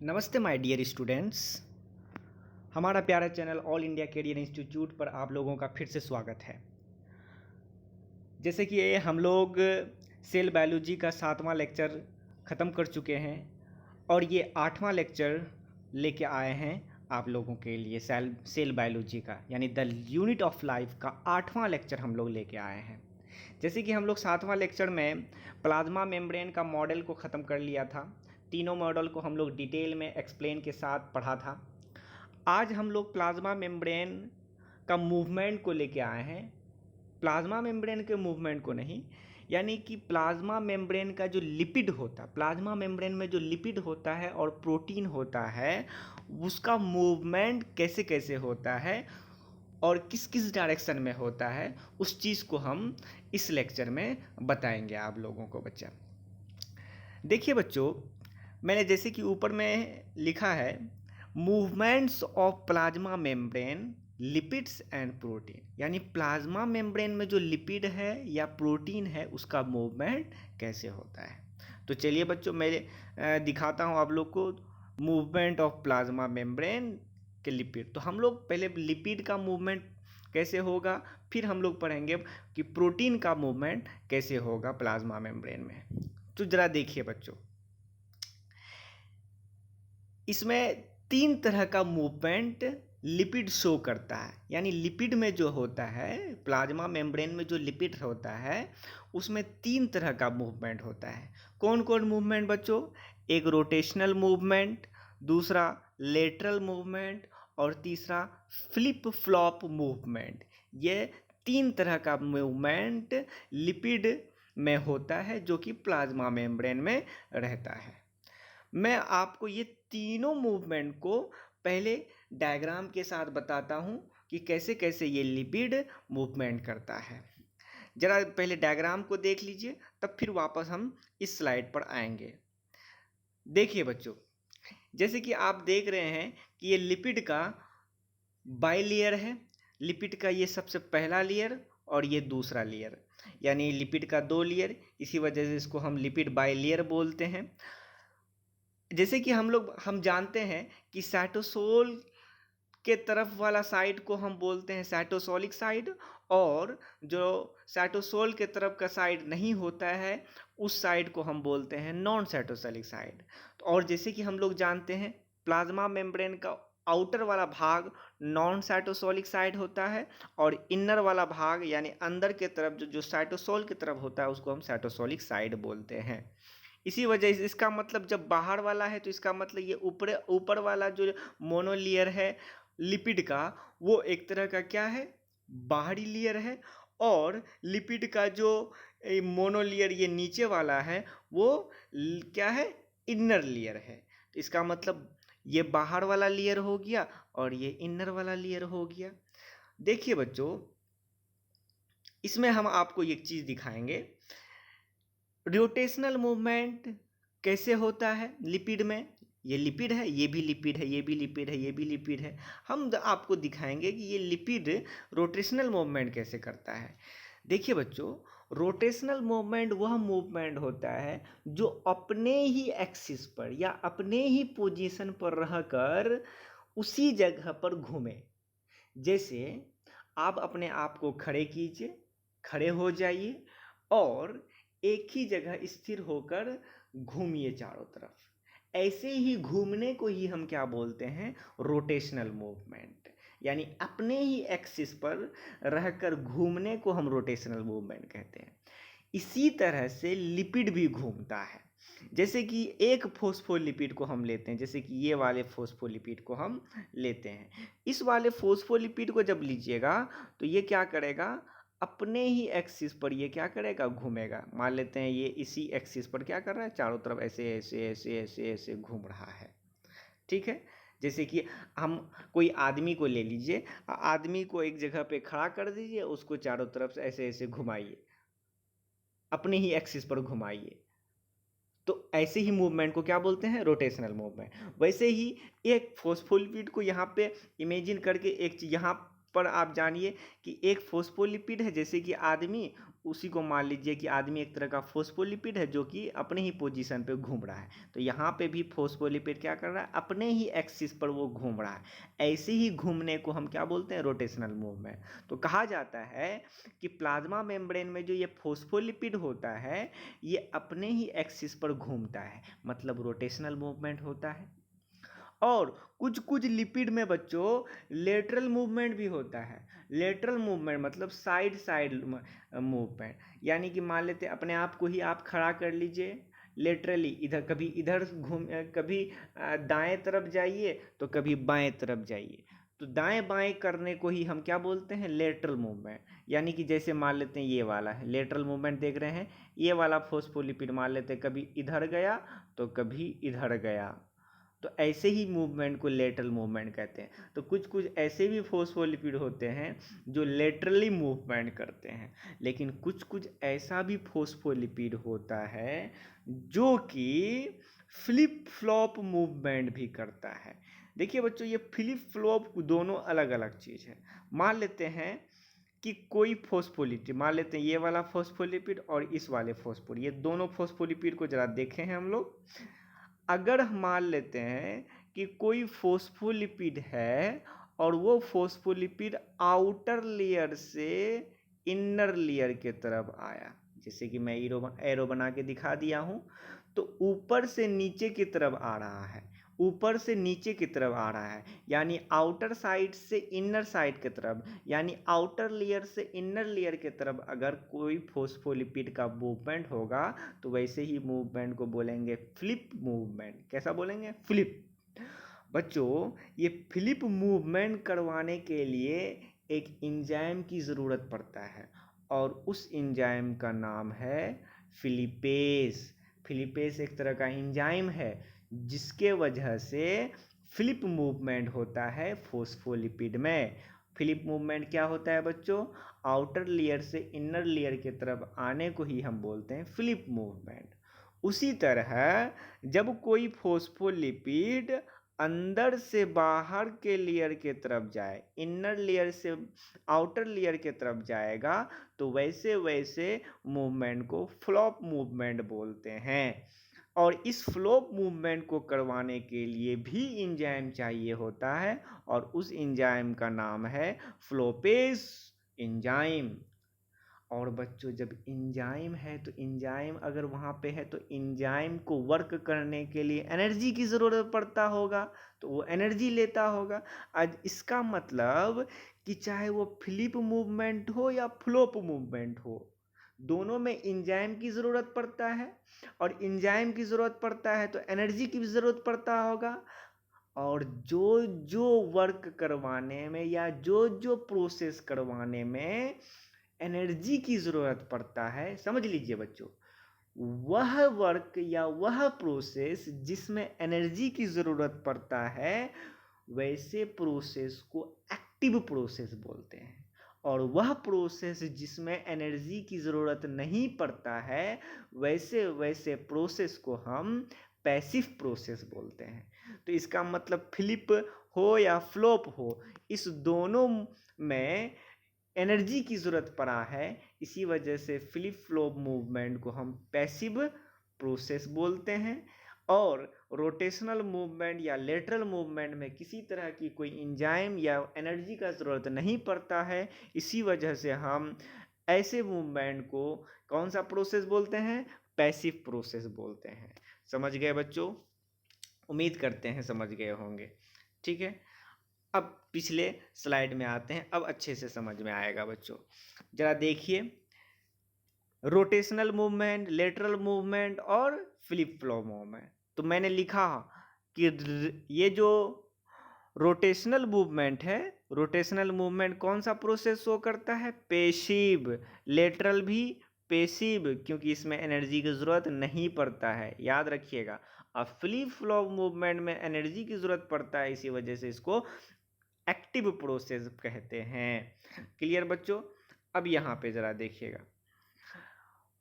नमस्ते my dear students. हमारा प्यारा channel all India career institute पर आप लोगों का फिर से स्वागत है। जैसे कि ये हम लोग सेल बायोलॉजी का 7वां लेक्चर ख़त्म कर चुके हैं और ये 8वां लेक्चर लेके आए हैं आप लोगों के लिए। सेल बायोलॉजी का यानी द यूनिट ऑफ लाइफ का 8वां लेक्चर हम लोग लेके आए हैं। जैसे कि हम लोग 7वां लेक्चर में प्लाज्मा मेम्ब्रेन का मॉडल को ख़त्म कर लिया था। तीनों मॉडल को हम लोग डिटेल में एक्सप्लेन के साथ पढ़ा था। आज हम लोग प्लाज्मा मेम्ब्रेन का मूवमेंट को लेके आए हैं। प्लाज्मा मेम्ब्रेन के मूवमेंट को नहीं, यानी कि प्लाज्मा मेम्ब्रेन का जो लिपिड होता है, प्लाज्मा मेम्ब्रेन में जो लिपिड होता है और प्रोटीन होता है, उसका मूवमेंट कैसे कैसे होता है और किस किस डायरेक्शन में होता है, उस चीज़ को हम इस लेक्चर में बताएंगे आप लोगों को। बच्चा देखिए बच्चों, मैंने जैसे कि ऊपर में लिखा है movements of plasma membrane lipids and protein, यानी प्लाज्मा मेम्ब्रेन में जो लिपिड है या प्रोटीन है उसका मूवमेंट कैसे होता है। तो चलिए बच्चों, मैं दिखाता हूँ आप लोग को मूवमेंट ऑफ प्लाज्मा मेम्ब्रेन के लिपिड। तो हम लोग पहले लिपिड का मूवमेंट कैसे होगा, फिर हम लोग पढ़ेंगे कि प्रोटीन का मूवमेंट कैसे होगा प्लाज्मा मेम्ब्रेन में। तो ज़रा देखिए बच्चों, इसमें 3 तरह का मूवमेंट लिपिड शो करता है। यानी लिपिड में जो होता है, प्लाज्मा मेम्ब्रेन में जो लिपिड होता है, उसमें 3 तरह का मूवमेंट होता है। कौन कौन मूवमेंट बच्चों? एक रोटेशनल मूवमेंट, दूसरा लेटरल मूवमेंट और तीसरा फ्लिप फ्लॉप मूवमेंट। ये 3 तरह का मूवमेंट लिपिड में होता है जो कि प्लाज्मा मेम्ब्रेन में रहता है। मैं आपको ये तीनों मूवमेंट को पहले डायग्राम के साथ बताता हूँ कि कैसे कैसे ये लिपिड मूवमेंट करता है। जरा पहले डायग्राम को देख लीजिए, तब फिर वापस हम इस स्लाइड पर आएंगे। देखिए बच्चों, जैसे कि आप देख रहे हैं कि ये लिपिड का बाइलेयर है। लिपिड का ये सबसे पहला लेयर और ये दूसरा लेयर, यानी लिपिड का 2 लेयर, इसी वजह से इसको हम लिपिड बाइलेयर बोलते हैं। जैसे कि हम जानते हैं कि साइटोसोल के तरफ वाला साइड को हम बोलते हैं साइटोसोलिक साइड, और जो साइटोसोल के तरफ का साइड नहीं होता है उस साइड को हम बोलते हैं नॉन साइटोसोलिक साइड। और जैसे कि हम लोग जानते हैं प्लाज्मा मेम्ब्रेन का आउटर वाला भाग नॉन साइटोसोलिक साइड होता है और इनर वाला भाग यानी अंदर के तरफ जो साइटोसोल की तरफ होता है उसको हम साइटोसोलिक साइड बोलते हैं। इसी वजह से इसका मतलब जब बाहर वाला है तो इसका मतलब ये ऊपर वाला जो मोनोलेयर है लिपिड का, वो एक तरह का क्या है, बाहरी लेयर है। और लिपिड का जो मोनोलेयर ये नीचे वाला है वो क्या है, इनर लेयर है। तो इसका मतलब ये बाहर वाला लेयर हो गया और ये इनर वाला लेयर हो गया। देखिए बच्चों, इसमें हम आपको एक चीज़ दिखाएंगे, रोटेशनल मूवमेंट कैसे होता है लिपिड में। ये लिपिड है, ये भी लिपिड है, ये भी लिपिड है, ये भी लिपिड है। हम आपको दिखाएंगे कि ये लिपिड रोटेशनल मूवमेंट कैसे करता है। देखिए बच्चों, रोटेशनल मूवमेंट वह मूवमेंट होता है जो अपने ही एक्सिस पर या अपने ही पोजीशन पर रहकर उसी जगह पर घूमे। जैसे आप अपने आप को खड़े कीजिए, खड़े हो जाइए और एक ही जगह स्थिर होकर घूमिए चारों तरफ। ऐसे ही घूमने को ही हम क्या बोलते हैं, रोटेशनल मूवमेंट। यानी अपने ही एक्सिस पर रहकर घूमने को हम रोटेशनल मूवमेंट कहते हैं। इसी तरह से लिपिड भी घूमता है। जैसे कि एक फोस्फोलिपिड को हम लेते हैं, जैसे कि ये वाले फोस्फोलिपिड को हम लेते हैं। इस वाले फोस्फोलिपिड को जब लीजिएगा तो ये क्या करेगा, अपने ही एक्सिस पर ये क्या करेगा, घूमेगा। मान लेते हैं ये इसी एक्सिस पर क्या कर रहा है, चारों तरफ ऐसे ऐसे ऐसे ऐसे ऐसे घूम रहा है। ठीक है, जैसे कि हम कोई आदमी को ले लीजिए, आदमी को एक जगह पे खड़ा कर दीजिए, उसको चारों तरफ से ऐसे ऐसे घुमाइए, अपने ही एक्सिस पर घुमाइए। तो ऐसे ही मूवमेंट को क्या बोलते हैं, रोटेशनल मूवमेंट। वैसे ही एक फोस्फोलिपिड को यहाँ पे इमेजिन करके एक यहाँ पर आप जानिए कि एक फोस्फोलिपिड है, जैसे कि आदमी, उसी को मान लीजिए कि आदमी एक तरह का फोस्फोलिपिड है जो कि अपने ही पोजीशन पे घूम रहा है। तो यहाँ पे भी फोस्फोलिपिड क्या कर रहा है, अपने ही एक्सिस पर वो घूम रहा है। ऐसे ही घूमने को हम क्या बोलते हैं, रोटेशनल मूवमेंट। तो कहा जाता है कि प्लाज्मा मेम्ब्रेन में जो ये फोस्फोलिपिड होता है ये अपने ही एक्सिस पर घूमता है, मतलब रोटेशनल मूवमेंट होता है। और कुछ कुछ लिपिड में बच्चों लेटरल मूवमेंट भी होता है। लेटरल मूवमेंट मतलब साइड साइड मूवमेंट, यानी कि मान लेते अपने आप को ही आप खड़ा कर लीजिए लेटरली, इधर कभी इधर घूम, कभी दाएं तरफ जाइए तो कभी बाएं तरफ जाइए। तो दाएं बाएं करने को ही हम क्या बोलते हैं, लेटरल मूवमेंट। यानी कि जैसे मान लेते हैं ये वाला है लेटरल मूवमेंट, देख रहे हैं ये वाला फोस्फोलिपिड मान लेते हैं कभी इधर गया तो कभी इधर गया, तो ऐसे ही मूवमेंट को लेटरल मूवमेंट कहते हैं। तो कुछ कुछ ऐसे भी फोस्फोलिपिड होते हैं जो लेटरली मूवमेंट करते हैं, लेकिन कुछ कुछ ऐसा भी फोस्फोलिपिड होता है जो कि फ्लिप फ्लॉप मूवमेंट भी करता है। देखिए बच्चों, ये फ्लिप फ्लॉप दोनों अलग अलग चीज़ है। मान लेते हैं कि कोई फोस्फोलिपिड, मान लेते हैं ये वाला फोस्फोलिपिड और इस वाले फोस्फोलिपिड, ये दोनों फोस्फोलिपिड को जरा देखे हैं हम लोग। अगर हम मान लेते हैं कि कोई फोस्फोलिपिड है और वो फोस्फोलिपिड आउटर लेयर से इनर लेयर के तरफ आया, जैसे कि मैं एरो बना के दिखा दिया हूँ, तो ऊपर से नीचे की तरफ आ रहा है, ऊपर से नीचे की तरफ आ रहा है, यानी आउटर साइड से इनर साइड की तरफ, यानी आउटर लेयर से इनर लेयर की तरफ अगर कोई फोस्फोलिपिड का मूवमेंट होगा तो वैसे ही मूवमेंट को बोलेंगे फ्लिप मूवमेंट। कैसा बोलेंगे, फ्लिप। बच्चों, ये फ्लिप मूवमेंट करवाने के लिए एक एंजाइम की ज़रूरत पड़ता है और उस एंजाइम का नाम है फिलिपेस। फिलिपेस एक तरह का एंजाइम है जिसके वजह से फ्लिप मूवमेंट होता है फोस्फोलिपिड में। फ्लिप मूवमेंट क्या होता है बच्चों, आउटर लेयर से इनर लेयर की तरफ आने को ही हम बोलते हैं फ्लिप मूवमेंट। उसी तरह जब कोई फोस्फोलिपिड अंदर से बाहर के लेयर के तरफ जाए, इनर लेयर से आउटर लेयर के तरफ जाएगा, तो वैसे वैसे मूवमेंट को फ्लॉप मूवमेंट बोलते हैं। और इस फ्लॉप मूवमेंट को करवाने के लिए भी एंजाइम चाहिए होता है और उस एंजाइम का नाम है फ्लोपेज एंजाइम। और बच्चों, जब एंजाइम है तो एंजाइम अगर वहाँ पे है तो एंजाइम को वर्क करने के लिए एनर्जी की ज़रूरत पड़ता होगा, तो वो एनर्जी लेता होगा। आज इसका मतलब कि चाहे वो फ्लिप मूवमेंट हो या फ्लोप मूवमेंट हो, दोनों में एंजाइम की ज़रूरत पड़ता है, और एंजाइम की ज़रूरत पड़ता है तो एनर्जी की भी ज़रूरत पड़ता होगा। और जो जो वर्क करवाने में या जो जो प्रोसेस करवाने में एनर्जी की ज़रूरत पड़ता है, समझ लीजिए बच्चों, वह वर्क या वह प्रोसेस जिसमें एनर्जी की ज़रूरत पड़ता है, वैसे प्रोसेस को एक्टिव प्रोसेस बोलते हैं। और वह प्रोसेस जिसमें एनर्जी की ज़रूरत नहीं पड़ता है, वैसे वैसे प्रोसेस को हम पैसिव प्रोसेस बोलते हैं। तो इसका मतलब फ्लिप हो या फ्लॉप हो, इस दोनों में एनर्जी की ज़रूरत पड़ा है, इसी वजह से फ्लिप फ्लॉप मूवमेंट को हम पैसिव प्रोसेस बोलते हैं। और रोटेशनल मूवमेंट या लेटरल मूवमेंट में किसी तरह की कोई एंजाइम या एनर्जी का ज़रूरत नहीं पड़ता है, इसी वजह से हम ऐसे मूवमेंट को कौन सा प्रोसेस बोलते हैं, पैसिव प्रोसेस बोलते हैं। समझ गए बच्चों? उम्मीद करते हैं समझ गए होंगे। ठीक है, अब पिछले स्लाइड में आते हैं, अब अच्छे से समझ में आएगा बच्चों। जरा देखिए, रोटेशनल मूवमेंट, लेटरल मूवमेंट और फ्लिप फ्लॉप मूवमेंट। तो मैंने लिखा कि ये जो रोटेशनल मूवमेंट है, रोटेशनल मूवमेंट कौन सा प्रोसेस शो करता है, पेसिव। लेटरल भी पेसिव, क्योंकि इसमें एनर्जी की ज़रूरत नहीं पड़ता है, याद रखिएगा। और फ्लिप फ्लॉप मूवमेंट में एनर्जी की ज़रूरत पड़ता है, इसी वजह से इसको एक्टिव प्रोसेस कहते हैं। क्लियर बच्चों? अब यहाँ पे ज़रा देखिएगा,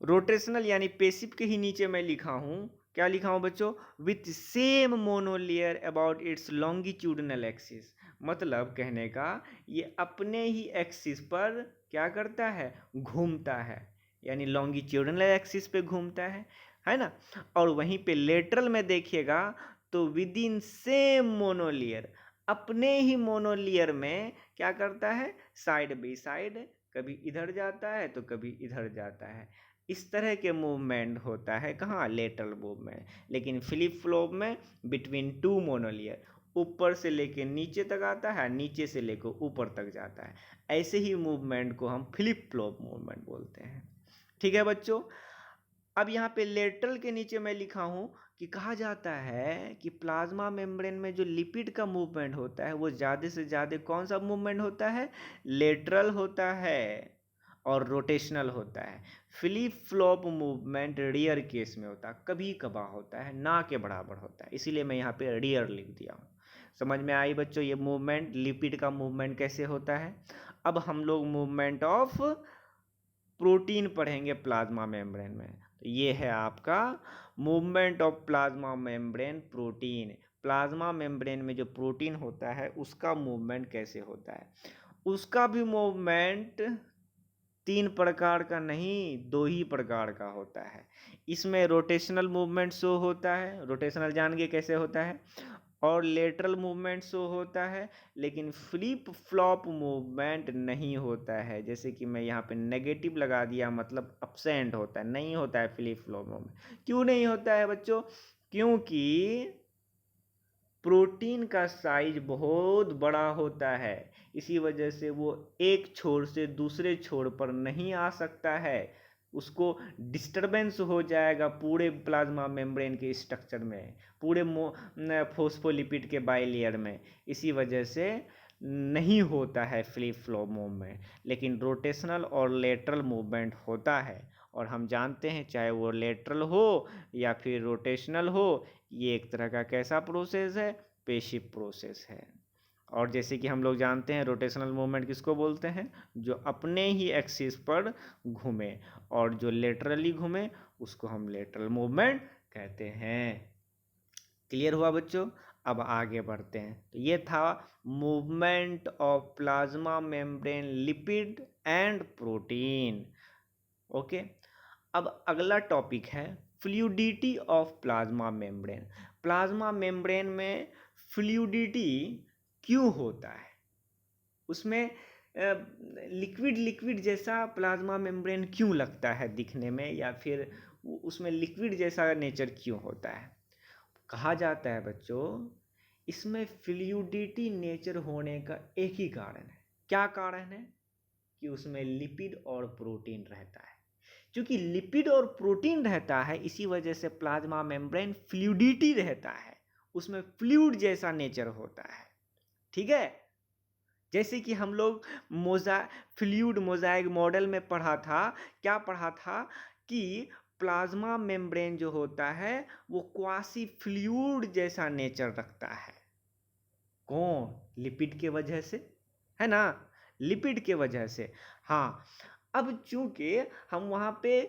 रोटेशनल यानी पेसिव के ही नीचे मैं लिखा हूँ, क्या लिखा हूँ बच्चों, with same monolayer about it's longitudinal axis. मतलब कहने का ये अपने ही एक्सिस पर क्या करता है, घूमता है, यानी लॉन्गिट्यूडनल एक्सिस पे घूमता है ना। और वहीं पे लेटरल में देखिएगा तो विद इन सेम मोनोलियर, अपने ही मोनोलियर में क्या करता है, साइड बाई साइड, कभी इधर जाता है तो कभी इधर जाता है। इस तरह के मूवमेंट होता है कहाँ, लेटरल मूवमेंट। लेकिन फ्लिप फ्लॉप में बिटवीन टू मोनोलियर, ऊपर से लेके नीचे तक आता है, नीचे से लेकर ऊपर तक जाता है। ऐसे ही मूवमेंट को हम फ्लिप फ्लॉप मूवमेंट बोलते हैं। ठीक है बच्चों। अब यहाँ पे लेटरल के नीचे मैं लिखा हूँ कि कहा जाता है कि प्लाज्मा मेम्ब्रेन में जो लिपिड का मूवमेंट होता है वो ज़्यादा से ज़्यादा कौन सा मूवमेंट होता है, लेटरल होता है और रोटेशनल होता है। Flip flop movement rear case में होता है, कभी कभार होता है, ना के बराबर होता है, इसीलिए मैं यहाँ पे रियर लिख दिया हूँ। समझ में आई बच्चों ये मूवमेंट, लिपिड का मूवमेंट कैसे होता है। अब हम लोग मूवमेंट ऑफ प्रोटीन पढ़ेंगे प्लाज्मा मेम्ब्रेन में। तो ये है आपका movement of plasma membrane protein. Plasma membrane में जो प्रोटीन होता है उसका मूवमेंट कैसे होता है। उसका भी मूवमेंट 3 प्रकार का नहीं, 2 ही प्रकार का होता है। इसमें रोटेशनल मूवमेंट शो होता है, रोटेशनल जान के कैसे होता है, और लेटरल मूवमेंट शो होता है, लेकिन फ्लिप फ्लॉप मूवमेंट नहीं होता है। जैसे कि मैं यहाँ पे नेगेटिव लगा दिया, मतलब अपसेंट होता है, नहीं होता है फ्लिप फ्लॉप मूवमेंट। क्यों नहीं होता है बच्चों, क्योंकि प्रोटीन का साइज बहुत बड़ा होता है, इसी वजह से वो एक छोर से दूसरे छोर पर नहीं आ सकता है, उसको डिस्टरबेंस हो जाएगा पूरे प्लाज्मा मेम्ब्रेन के स्ट्रक्चर में, पूरे फोस्फोलिपिड के बाइलेयर में, इसी वजह से नहीं होता है फ्लिप फ्लॉप मूवमेंट। लेकिन रोटेशनल और लेटरल मूवमेंट होता है, और हम जानते हैं चाहे वो लेटरल हो या फिर रोटेशनल हो, ये एक तरह का कैसा प्रोसेस है, पेशिव प्रोसेस है। और जैसे कि हम लोग जानते हैं रोटेशनल मूवमेंट किसको बोलते हैं, जो अपने ही एक्सिस पर घूमे, और जो लेटरली घूमे उसको हम लेटरल मूवमेंट कहते हैं। क्लियर हुआ बच्चों। अब आगे बढ़ते हैं। तो ये था movement of plasma membrane lipid and protein. Okay. अब अगला टॉपिक है fluidity of plasma membrane. Plasma membrane में फ्लूइडिटी क्यों होता है, उसमें लिक्विड लिक्विड जैसा प्लाज्मा मेम्ब्रेन क्यों लगता है दिखने में, या फिर उसमें लिक्विड जैसा नेचर क्यों होता है। कहा जाता है बच्चों इसमें फ्लूइडिटी नेचर होने का एक ही कारण है। क्या कारण है, कि उसमें लिपिड और प्रोटीन रहता है। क्योंकि लिपिड और प्रोटीन रहता है इसी वजह से प्लाज्मा मेम्ब्रेन फ्लूइडिटी रहता है, उसमें फ्लूइड जैसा नेचर होता है। ठीक है। जैसे कि हम लोग फ्लूइड मोजाइक मॉडल में पढ़ा था, क्या पढ़ा था कि प्लाज्मा मेम्ब्रेन जो होता है वो क्वासी फ्लूइड जैसा नेचर रखता है। कौन, लिपिड के वजह से, है ना, लिपिड के वजह से। हाँ। अब चूंकि हम वहाँ पे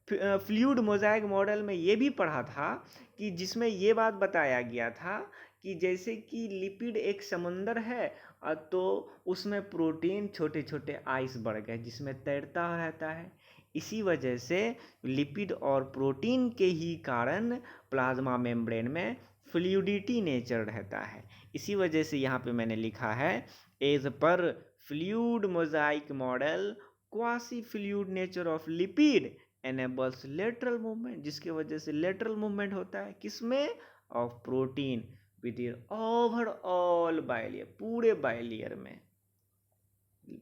फ्लूइड मोजाइक मॉडल में ये भी पढ़ा था कि जिसमें ये बात बताया गया था कि जैसे कि लिपिड एक समंदर है, तो उसमें प्रोटीन छोटे छोटे आइसबर्ग है जिसमें तैरता रहता है। इसी वजह से लिपिड और प्रोटीन के ही कारण प्लाज्मा मेम्ब्रेन में फ्लूइडिटी नेचर रहता है। इसी वजह से यहाँ पे मैंने लिखा है as per fluid mosaic model quasi fluid nature of lipid enables lateral movement, जिसके वजह से लेटरल मूवमेंट होता है किसमें, of protein within overall bilayer, पूरे बाइलेयर में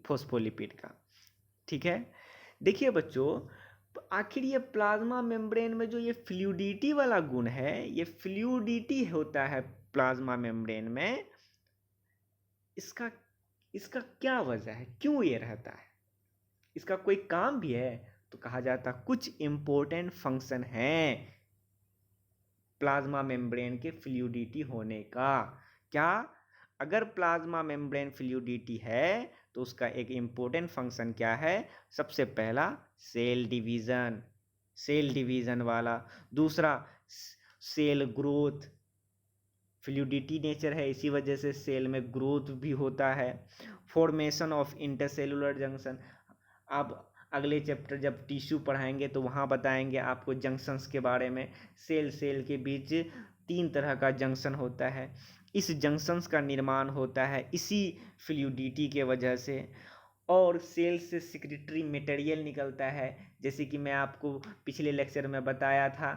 फोस्फोलिपिड का। ठीक है। देखिए बच्चों, आखिर ये प्लाज्मा मेम्ब्रेन में जो ये फ्लूइडिटी वाला गुण है, ये फ्लूइडिटी होता है प्लाज्मा मेम्ब्रेन में, इसका इसका क्या वजह है, क्यों ये रहता है, इसका कोई काम भी है। तो कहा जाता कुछ इंपॉर्टेंट फंक्शन है प्लाज्मा मेम्ब्रेन के फ्लूइडिटी होने का। क्या, अगर प्लाज्मा मेम्ब्रेन फ्लूइडिटी है तो उसका एक इंपॉर्टेंट फंक्शन क्या है, सबसे पहला सेल डिवीजन, सेल डिवीजन वाला, दूसरा सेल ग्रोथ, फ्लूइडिटी नेचर है, इसी वजह से सेल में ग्रोथ भी होता है। फॉर्मेशन ऑफ इंटरसेलुलर जंक्शन, आप अगले चैप्टर जब टिश्यू पढ़ाएंगे तो वहाँ बताएंगे आपको जंक्शंस के बारे में। सेल सेल के बीच 3 तरह का जंक्शन होता है, इस जंक्शंस का निर्माण होता है इसी फ्लूइडिटी के वजह से। और सेल से सिक्रेटरी मटेरियल निकलता है, जैसे कि मैं आपको पिछले लेक्चर में बताया था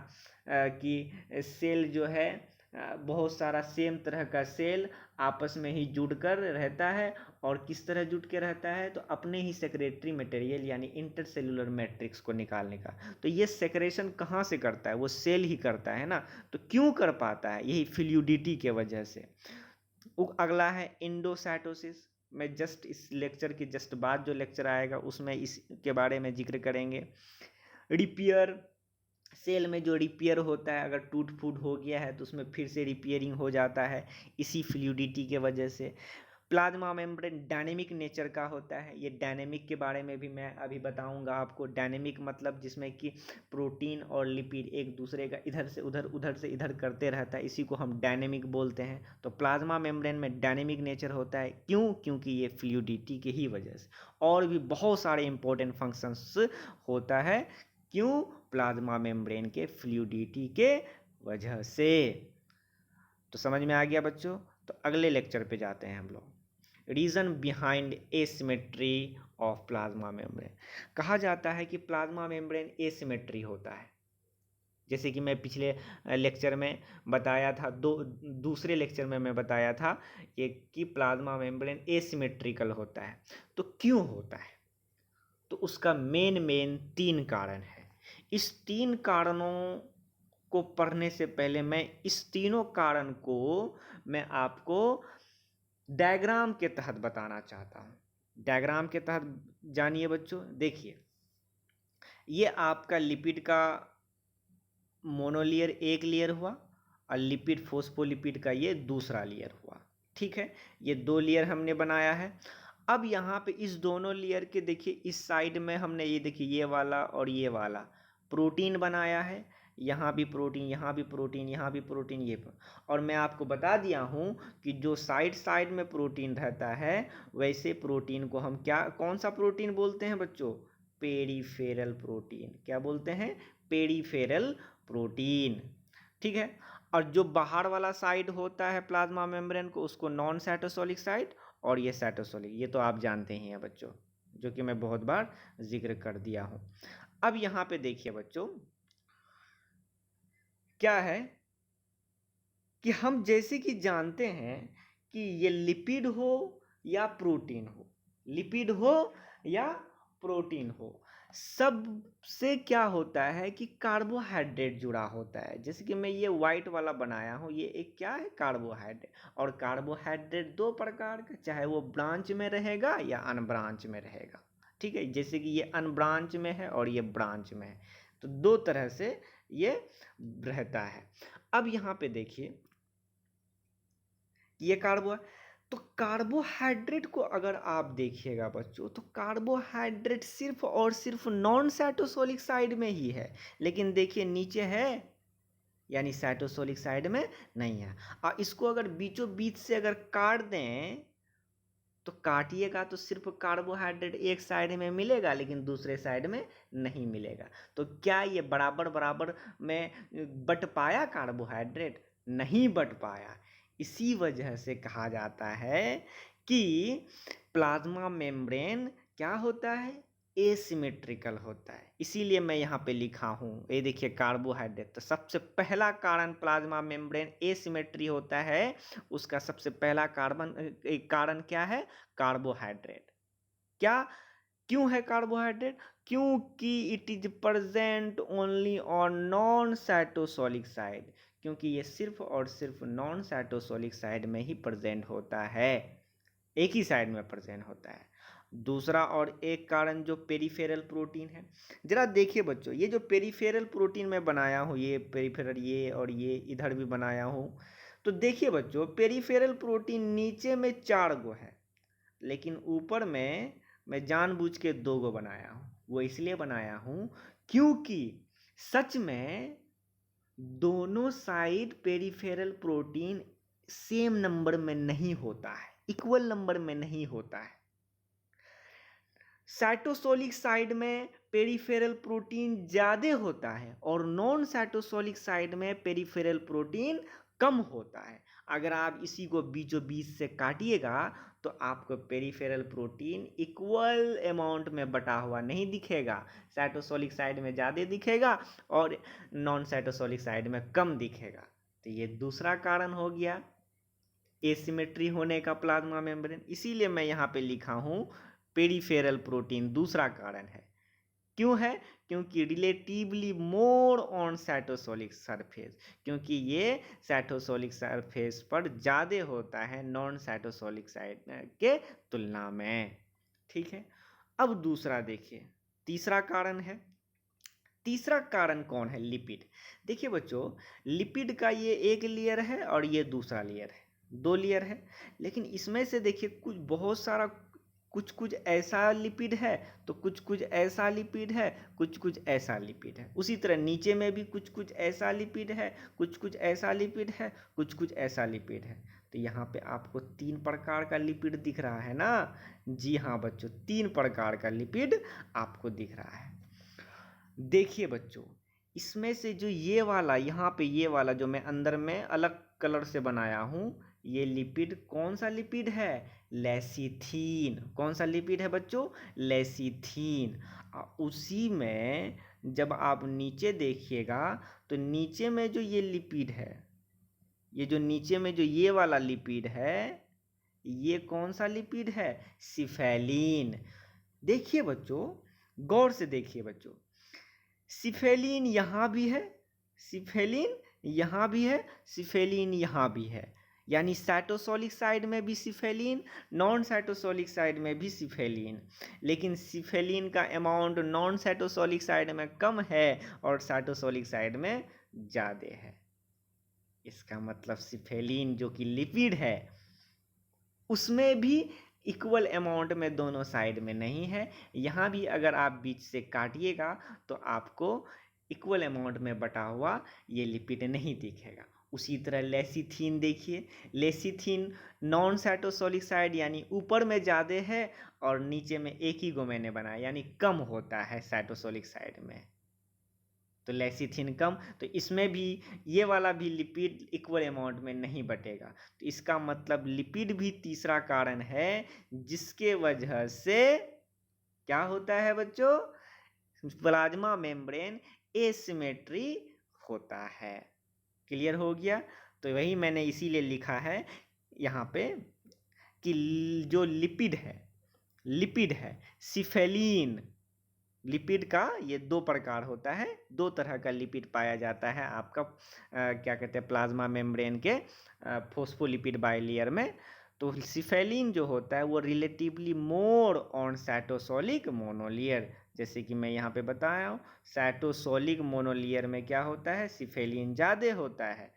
कि सेल जो है बहुत सारा सेम तरह का सेल आपस में ही जुड़कर रहता है, और किस तरह जुड़ के रहता है, तो अपने ही सेक्रेटरी मटेरियल यानी इंटरसेलुलर मैट्रिक्स को निकालने का। तो ये सेक्रेशन कहाँ से करता है, वो सेल ही करता है ना। तो क्यों कर पाता है, यही फ्लूइडिटी के वजह से। अगला है एंडोसाइटोसिस। मैं जस्ट इस लेक्चर के जस्ट बाद जो लेक्चर आएगा उसमें इसके बारे में जिक्र करेंगे। रिपेयर, सेल में जो रिपेयर होता है, अगर टूट फूट हो गया है तो उसमें फिर से रिपेयरिंग हो जाता है इसी फ्लूइडिटी के वजह से। प्लाज्मा मेम्ब्रेन डायनेमिक नेचर का होता है, ये डायनेमिक के बारे में भी मैं अभी बताऊंगा आपको। डायनेमिक मतलब जिसमें कि प्रोटीन और लिपिड एक दूसरे का इधर से उधर उधर से इधर करते रहता है, इसी को हम डायनेमिक बोलते हैं। तो प्लाज्मा मेम्ब्रेन में डायनेमिक नेचर होता है, क्यों? क्योंकि ये फ्लूइडिटी के ही वजह से। और भी बहुत सारे इंपॉर्टेंट फंक्शंस होता है, क्यों? प्लाज्मा मेम्ब्रेन के फ्लूइडिटी के वजह से। तो समझ में आ गया बच्चों? तो अगले लेक्चर पे जाते हैं हम लोग। Reason behind asymmetry of plasma membrane. कहा जाता है कि प्लाज्मा मेम्ब्रेन एसिमेट्री होता है, जैसे कि मैं पिछले लेक्चर में बताया था, दूसरे लेक्चर में मैं बताया था कि प्लाज्मा मेम्ब्रेन एसिमेट्रिकल होता है। तो क्यों होता है? तो उसका मेन 3 कारण है। इस 3 कारणों को पढ़ने से पहले मैं इस तीनों कारण को मैं आपको डायग्राम के तहत बताना चाहता हूँ। डायग्राम के तहत जानिए बच्चों। देखिए, ये आपका लिपिड का मोनोलेयर एक लेयर हुआ, और लिपिड फोस्फोलिपिड का ये दूसरा लेयर हुआ। ठीक है, ये 2 लेयर हमने बनाया है। अब यहाँ पे इस दोनों लेयर के देखिए, इस साइड में हमने ये देखिए ये वाला और ये वाला प्रोटीन बनाया है। यहाँ भी प्रोटीन, यहाँ भी प्रोटीन, यहाँ भी प्रोटीन, ये और मैं आपको बता दिया हूँ कि जो साइड साइड में प्रोटीन रहता है, वैसे प्रोटीन को हम क्या, कौन सा प्रोटीन बोलते हैं बच्चों? Peripheral protein. क्या बोलते हैं? Peripheral protein. ठीक है। और जो बाहर वाला साइड होता है प्लाज्मा मेम्ब्रेन को, उसको नॉन साइटोसोलिक साइड, और ये साइटोसोलिक, ये तो आप जानते ही हैं बच्चों, जो कि मैं बहुत बार जिक्र कर दिया हूं। अब यहां पे देखिए बच्चों, क्या है कि हम जैसे कि जानते हैं कि ये लिपिड हो या प्रोटीन हो, लिपिड हो या प्रोटीन हो, सबसे क्या होता है कि कार्बोहाइड्रेट जुड़ा होता है। जैसे कि मैं ये व्हाइट वाला बनाया हूँ, ये एक क्या है? कार्बोहाइड्रेट। और कार्बोहाइड्रेट 2 प्रकार का, चाहे वो ब्रांच में रहेगा या अनब्रांच में रहेगा। ठीक है, जैसे कि ये अनब्रांच में है और ये ब्रांच में है, तो 2 तरह से ये रहता है। अब यहाँ पे देखिए, ये तो कार्बोहाइड्रेट को अगर आप देखिएगा बच्चों, तो कार्बोहाइड्रेट सिर्फ और सिर्फ नॉन साइटोसोलिक साइड में ही है, लेकिन देखिए नीचे है, यानी साइटोसोलिक साइड में नहीं है। और इसको अगर बीचों बीच से अगर काट दें, तो काटिएगा तो सिर्फ कार्बोहाइड्रेट एक साइड में मिलेगा, लेकिन दूसरे साइड में नहीं मिलेगा। तो क्या ये बराबर बराबर में बट पाया कार्बोहाइड्रेट? नहीं बट पाया। इसी वजह से कहा जाता है कि प्लाज्मा मेम्ब्रेन क्या होता है? एसिमेट्रिकल होता है। इसीलिए मैं यहाँ पे लिखा हूँ, ये देखिए कार्बोहाइड्रेट। तो सबसे पहला कारण प्लाज्मा मेम्ब्रेन एसिमेट्री होता है, उसका सबसे पहला कारण क्या है? कार्बोहाइड्रेट। क्या? क्यों है कार्बोहाइड्रेट? क्योंकि it is present only on non cytosolic side, क्योंकि ये सिर्फ और सिर्फ नॉन साइटोसोलिक साइड में ही प्रेजेंट होता है, एक ही साइड में प्रेजेंट होता है। दूसरा और एक कारण जो पेरीफेरल प्रोटीन है, जरा देखिए बच्चों, ये जो पेरीफेरल प्रोटीन मैं बनाया हूँ, ये पेरीफेरल, ये और ये इधर भी बनाया हूँ, तो देखिए बच्चों, पेरीफेरल प्रोटीन नीचे में 4 गो है, लेकिन ऊपर में मैं जानबूझ के 2 गो बनाया हूँ। वो इसलिए बनाया हूँ क्योंकि सच में दोनों side peripheral protein same number में नहीं होता है, इक्वल नंबर में नहीं होता है। साइटोसोलिक साइड में पेरिफेरल प्रोटीन ज़्यादा होता है और नॉन साइटोसोलिक साइड में पेरिफेरल प्रोटीन कम होता है। अगर आप इसी को बीचों बीच से काटिएगा तो आपको पेरिफेरल प्रोटीन इक्वल अमाउंट में बटा हुआ नहीं दिखेगा। साइटोसोलिक साइड में ज़्यादा दिखेगा और नॉन साइटोसोलिक साइड में कम दिखेगा। तो ये दूसरा कारण हो गया एसिमेट्री होने का प्लाज्मा मेम्ब्रेन। इसीलिए मैं यहाँ पे लिखा हूँ पेरिफेरल प्रोटीन दूसरा कारण है। क्यों है? क्योंकि relatively more on cytosolic surface, क्योंकि ये साइटोसोलिक सरफेस पर ज़्यादा होता है नॉन साइटोसोलिक साइड के तुलना में। ठीक है, अब दूसरा देखिए, तीसरा कारण है। तीसरा कारण कौन है? लिपिड। देखिए बच्चों, लिपिड का ये एक लेयर है और ये दूसरा लेयर है, दो लेयर है। लेकिन इसमें से देखिए कुछ बहुत सारा कुछ कुछ ऐसा लिपिड है तो कुछ कुछ ऐसा लिपिड है, कुछ कुछ ऐसा लिपिड है। उसी तरह नीचे में भी कुछ कुछ ऐसा लिपिड है, कुछ कुछ ऐसा लिपिड है, कुछ कुछ ऐसा लिपिड है। तो यहाँ पे आपको तीन प्रकार का लिपिड दिख रहा है ना? जी हाँ बच्चों, तीन प्रकार का लिपिड आपको दिख रहा है। देखिए बच्चों, इसमें से जो ये वाला यहाँ पे ये वाला जो मैं अंदर में अलग कलर से बनाया हूँ, ये लिपिड कौन सा लिपिड है? लेसिथीन। कौन सा लिपिड है बच्चों? लेसिथीन। उसी में जब आप नीचे देखिएगा तो नीचे में जो ये लिपिड है, ये जो नीचे में जो ये वाला लिपिड है, ये कौन सा लिपिड है? सिफेलिन। देखिए बच्चों, गौर से देखिए बच्चों, सिफेलिन यहाँ भी है, सिफेलिन यहाँ भी है, सिफेलिन यहाँ भी है। यानी साइटोसोलिक साइड में भी सिफेलिन, नॉन साइटोसोलिक साइड में भी सिफेलिन। लेकिन सिफेलिन का अमाउंट नॉन साइटोसोलिक साइड में कम है और साइटोसोलिक साइड में ज़्यादा है। इसका मतलब सिफेलिन जो कि लिपिड है उसमें भी इक्वल अमाउंट में दोनों साइड में नहीं है। यहाँ भी अगर आप बीच से काटिएगा तो आपको इक्वल अमाउंट में बटा हुआ ये लिपिड नहीं दिखेगा। उसी तरह लेसिथीन देखिए, लेसिथीन नॉन साइटोसोलिक साइड यानी ऊपर में ज़्यादा है और नीचे में एक ही गो मैंने बनाया यानी कम होता है साइटोसोलिक साइड में। तो लेसिथिन कम, तो इसमें भी ये वाला भी लिपिड इक्वल अमाउंट में नहीं बटेगा। तो इसका मतलब लिपिड भी तीसरा कारण है जिसके वजह से क्या होता है बच्चों? प्लाज्मा मेम्ब्रेन एसिमेट्री होता है। क्लियर हो गया? तो वही मैंने इसीलिए लिखा है यहाँ पे कि जो लिपिड है सिफेलिन। लिपिड का ये दो प्रकार होता है, दो तरह का लिपिड पाया जाता है आपका क्या कहते हैं प्लाज्मा मेम्ब्रेन के फोस्फोलिपिड बाइलेयर में। तो सिफेलिन जो होता है वो relatively more on cytosolic monolayer, जैसे कि मैं यहाँ पे बताया हूँ साइटोसोलिक मोनोलेयर में क्या होता है? सिफेलिन ज़्यादा होता है।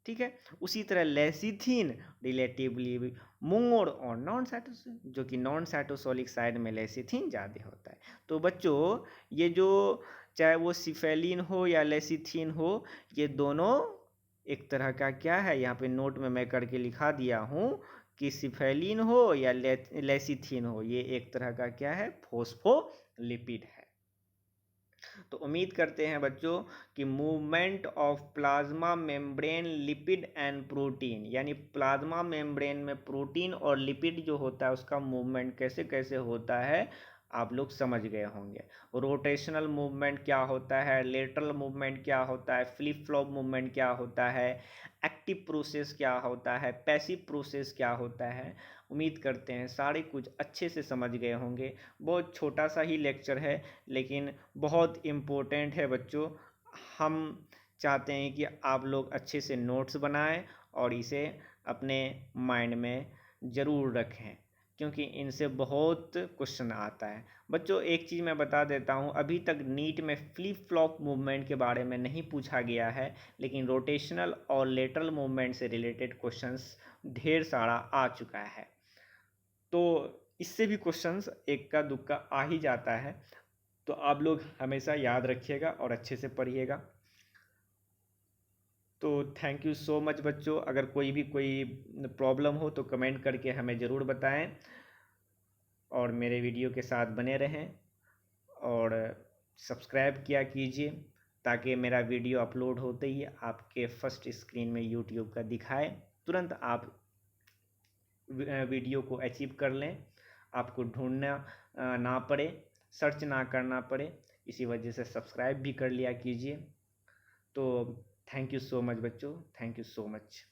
ठीक है, उसी तरह लेसिथीन रिलेटिवली मोर और नॉन साइटोसोलिक, जो कि नॉन साइटोसोलिक साइड में लेसिथीन ज़्यादा होता है। तो बच्चों ये जो चाहे वो सिफेलिन हो या लेसिथीन हो, ये दोनों एक तरह का क्या है, यहाँ पे नोट में मैं करके लिखा दिया हूँ कि सिफेलिन हो या लेसिथीन हो, ये एक तरह का क्या है? फोस्फोलिपिड है। तो उम्मीद करते हैं बच्चों कि movement of plasma membrane lipid and protein, यानी प्लाज्मा मेम्ब्रेन में प्रोटीन और लिपिड जो होता है उसका मूवमेंट कैसे कैसे होता है आप लोग समझ गए होंगे। रोटेशनल मूवमेंट क्या होता है, लेटरल मूवमेंट क्या होता है, फ्लिप फ्लॉप मूवमेंट क्या होता है, एक्टिव प्रोसेस क्या होता है, पैसिव प्रोसेस क्या होता है। उम्मीद करते हैं सारे कुछ अच्छे से समझ गए होंगे। बहुत छोटा सा ही लेक्चर है लेकिन बहुत इम्पोर्टेंट है बच्चों। हम चाहते हैं कि आप लोग अच्छे से नोट्स बनाएं और इसे अपने माइंड में ज़रूर रखें क्योंकि इनसे बहुत क्वेश्चन आता है। बच्चों एक चीज़ मैं बता देता हूँ, अभी तक नीट में फ्लिप फ्लॉप मूवमेंट के बारे में नहीं पूछा गया है, लेकिन रोटेशनल और लेटरल मूवमेंट से रिलेटेड क्वेश्चंस ढेर सारा आ चुका है। तो इससे भी क्वेश्चंस एक का दुक्का आ ही जाता है। तो आप लोग हमेशा याद रखिएगा और अच्छे से पढ़िएगा। तो थैंक यू सो मच बच्चों। अगर कोई प्रॉब्लम हो तो कमेंट करके हमें ज़रूर बताएं और मेरे वीडियो के साथ बने रहें और सब्सक्राइब किया कीजिए ताकि मेरा वीडियो अपलोड होते ही आपके फर्स्ट स्क्रीन में यूट्यूब का दिखाए, तुरंत आप वीडियो को अचीव कर लें, आपको ढूंढना ना पड़े, सर्च ना करना पड़े। इसी वजह से सब्सक्राइब भी कर लिया कीजिए। तो थैंक यू सो मच बच्चों, थैंक यू सो मच।